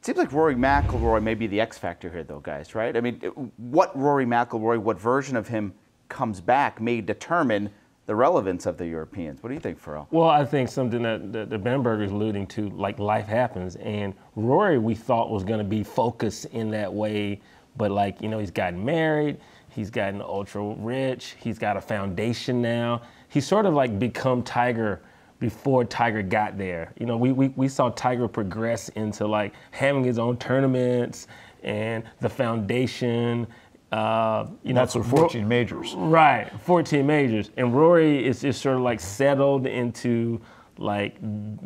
It seems like Rory McIlroy may be the X factor here, though, guys, right? I mean, what Rory McIlroy, what version of him comes back may determine the relevance of the Europeans. What do you think, Pharrell? Well, I think something that the Bamberger is alluding to, like life happens. And Rory, we thought was going to be focused in that way. But like, you know, he's gotten married. He's gotten ultra rich. He's got a foundation now. He's sort of like become Tiger before Tiger got there. You know, we saw Tiger progress into like having his own tournaments and the foundation. That's with 14 majors. Right, 14 majors. And Rory is just sort of like settled into like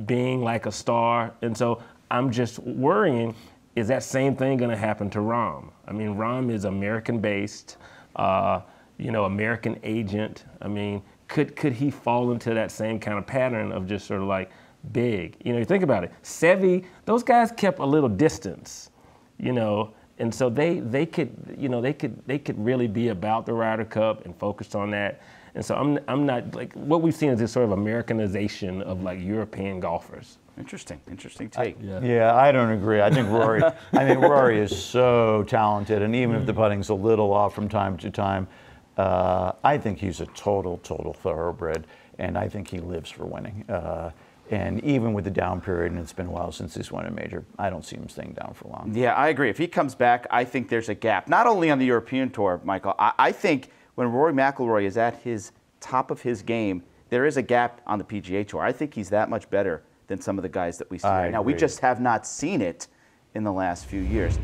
being like a star. And so I'm just worrying, is that same thing going to happen to Rahm? I mean, Rahm is American-based, American agent. I mean, could he fall into that same kind of pattern of just sort of like big? You know, you think about it. Seve, those guys kept a little distance, you know, and so they could really be about the Ryder Cup and focused on that. And so I'm not like, what we've seen is this sort of Americanization of like European golfers. Interesting take. Yeah, I don't agree. I think Rory is so talented, and even if the putting's a little off from time to time, I think he's a total thoroughbred, and I think he lives for winning. And even with the down period, and it's been a while since he's won a major, I don't see him staying down for long. Yeah, I agree. If he comes back, I think there's a gap. Not only on the European Tour, Michael. I think when Rory McIlroy is at his top of his game, there is a gap on the PGA Tour. I think he's that much better than some of the guys that we see right now. We just have not seen it in the last few years.